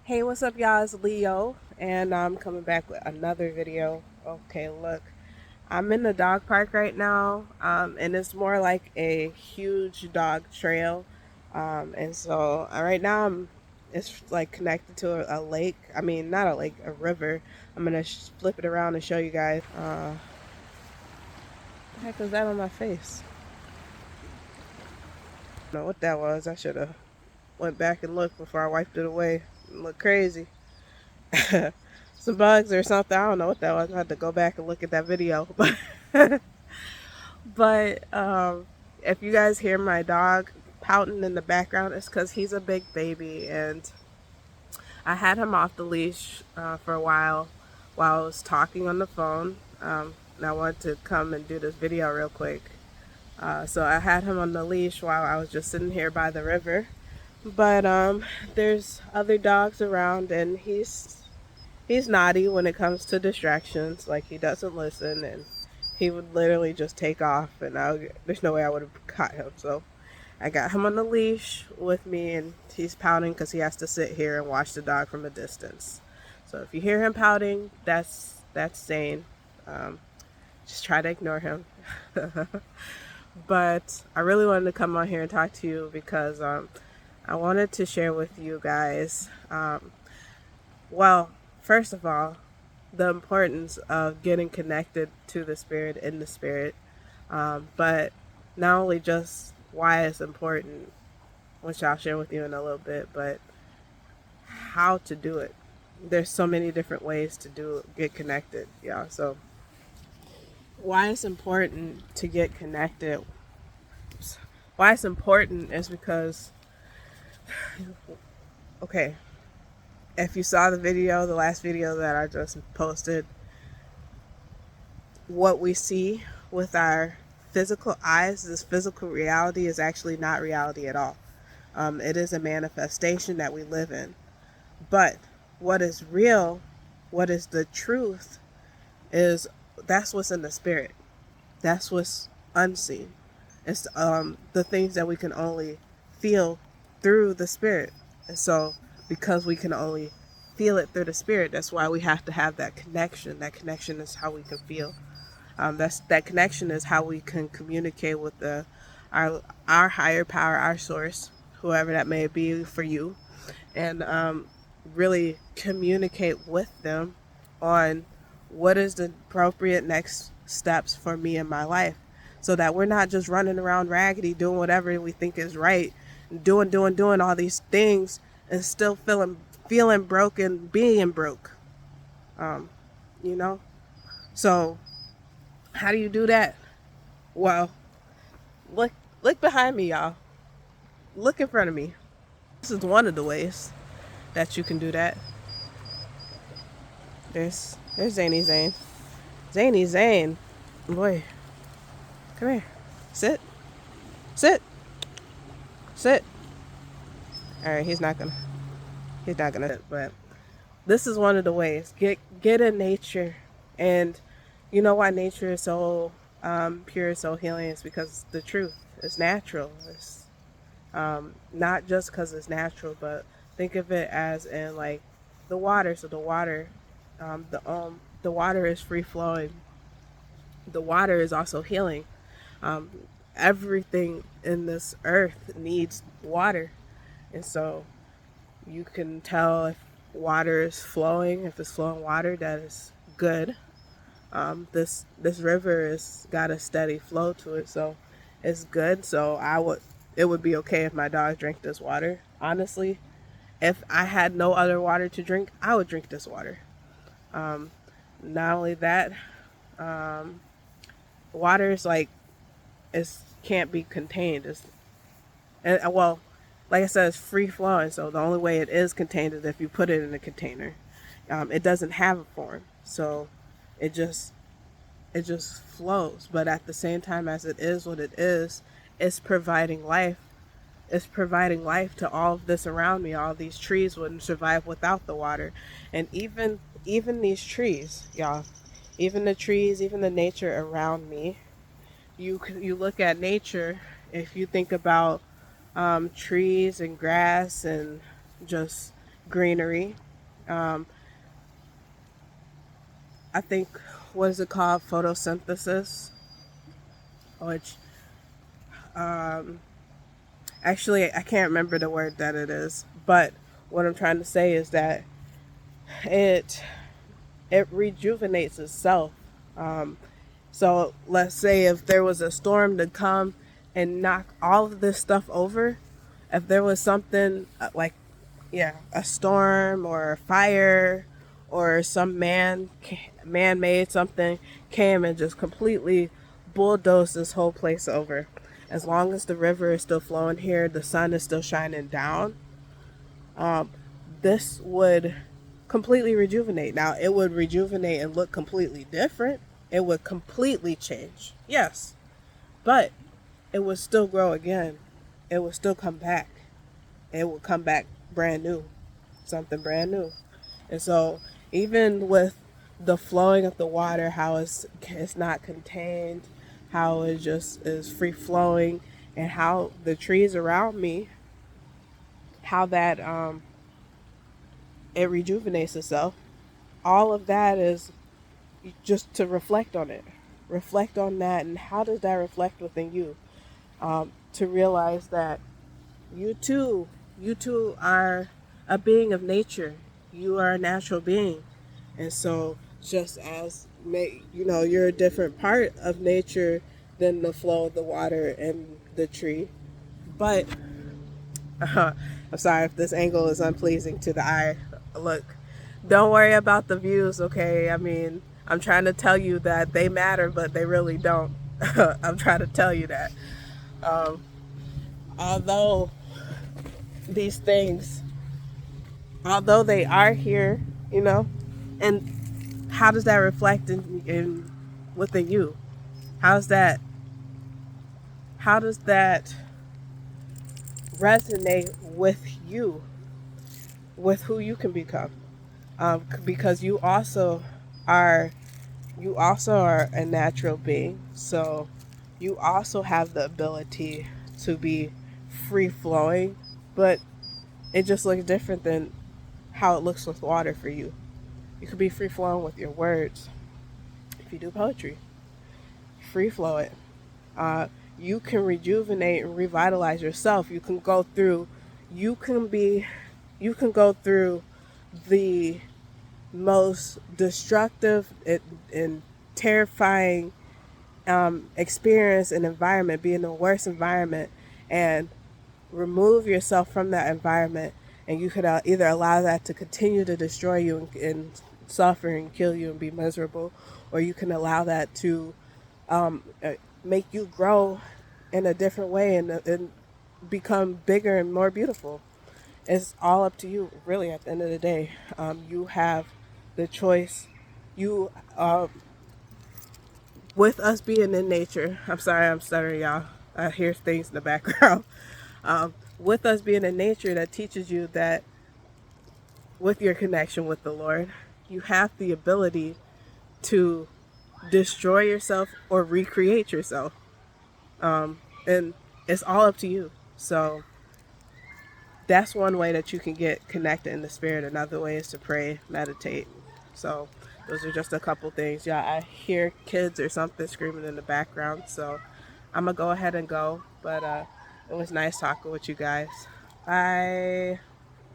Hey, what's up, y'all? It's Leo, and I'm coming back with another video. Okay, look, I'm in the dog park right now, and it's more like a huge dog trail. And so right now it's like connected to a lake. I mean, not a lake, a river. I'm gonna flip it around and show you guys. What the heck is that on my face? I don't know what that was. I should have went back and looked before I wiped it away. It looked crazy. Some bugs or something. I don't know what that was. I had to go back and look at that video. But if you guys hear my dog pouting in the background, it's because he's a big baby, and I had him off the leash for a while I was talking on the phone. And I wanted to come and do this video real quick. So I had him on the leash while I was just sitting here by the river. But there's other dogs around, and he's naughty when it comes to distractions. Like, he doesn't listen, and he would literally just take off, and there's no way I would have caught him. So I got him on the leash with me, and he's pouting because he has to sit here and watch the dog from a distance. So if you hear him pouting, that's Zane. Um, just try to ignore him. But I really wanted to come on here and talk to you because I wanted to share with you guys. Well, first of all, the importance of getting connected to the spirit in the spirit, but not only just why it's important, which I'll share with you in a little bit, but how to do it. There's so many different ways to get connected, yeah. So why it's important to get connected? Why it's important is because, okay, if you saw the last video that I just posted, what we see with our physical eyes, this physical reality, is actually not reality at all. It is a manifestation that we live in. But what is real, what is the truth, is that's what's in the spirit. That's what's unseen. It's the things that we can only feel through the spirit. And so, because we can only feel it through the spirit, that's why we have to have that connection. That connection is how we can feel. That connection is how we can communicate with our higher power, our source, whoever that may be for you, and really communicate with them on what is the appropriate next steps for me in my life, so that we're not just running around raggedy doing whatever we think is right, doing all these things, and still feeling broken, being broke. Um, you know. So how do you do that? Well, look look behind me, y'all. Look in front of me. This is one of the ways that you can do that. There's Zany Zane. Zany Zane. Boy, come here. Sit. Sit. Sit. Alright, he's not gonna, but this is one of the ways. Get in nature. And you know why nature is so pure, so healing? Is because the truth is natural. It's not just because it's natural, but think of it as in like the water. So the water is free flowing. The water is also healing. Um, Everything in this earth needs water, and so you can tell if water is flowing. If it's flowing water, that is good. This river has got a steady flow to it, so it's good. So it would be okay if my dog drank this water. Honestly, if I had no other water to drink, I would drink this water. Um, Not only that, um, water is like, it can't be contained. Well, like I said, it's free flowing. So the only way it is contained is if you put it in a container. It doesn't have a form, so it just it just flows. But at the same time as it is what it is, it's providing life. It's providing life to all of this around me. All these trees wouldn't survive without the water. And even these trees, y'all, even the trees, even the nature around me. You look at nature. If you think about trees and grass and just greenery. Um, I think, what is it called? Photosynthesis, which um, actually I can't remember the word that it is, but what I'm trying to say is that it it rejuvenates itself. Um, so let's say if there was a storm to come and knock all of this stuff over, if there was something like, yeah, a storm or a fire or some man-made something came and just completely bulldozed this whole place over. As long as the river is still flowing here, the sun is still shining down, um, this would completely rejuvenate. Now, it would rejuvenate and look completely different. It would completely change. Yes. But it would still grow again. It would still come back. It would come back brand new. Something brand new. And so, even with the flowing of the water, how it's not contained, how it just is free flowing, and how the trees around me, how that it rejuvenates itself. All of that is just to reflect on it. Reflect on that, and how does that reflect within you? To realize that you too are a being of nature. You are a natural being, and so just as you're a different part of nature than the flow of the water and the tree. But I'm sorry if this angle is unpleasing to the eye. Look, don't worry about the views, okay? I mean, I'm trying to tell you that they matter, but they really don't. I'm trying to tell you that. Um, although these things, although they are here, and how does that reflect in within you? How's that? How does that resonate with you, with who you can become? Because are you also are a natural being, so you also have the ability to be free flowing, but it just looks different than how it looks with water for you. You could be free flowing with your words. If you do poetry, free flow it. uh, you can rejuvenate and revitalize yourself. You can be you can go through the most destructive and terrifying experience and environment, be in the worst environment, and remove yourself from that environment, and you could either allow that to continue to destroy you and suffer and kill you and be miserable, or you can allow that to make you grow in a different way and become bigger and more beautiful. It's all up to you, really. At the end of the day, you have the choice. You With us being in nature, I'm sorry, I'm stuttering, y'all. I hear things in the background. With us being in nature, that teaches you that with your connection with the Lord, you have the ability to destroy yourself or recreate yourself. And it's all up to you. So that's one way that you can get connected in the spirit. Another way is to pray, meditate. So those are just a couple things. Yeah, I hear kids or something screaming in the background. So I'm going to go ahead and go. But it was nice talking with you guys. Bye.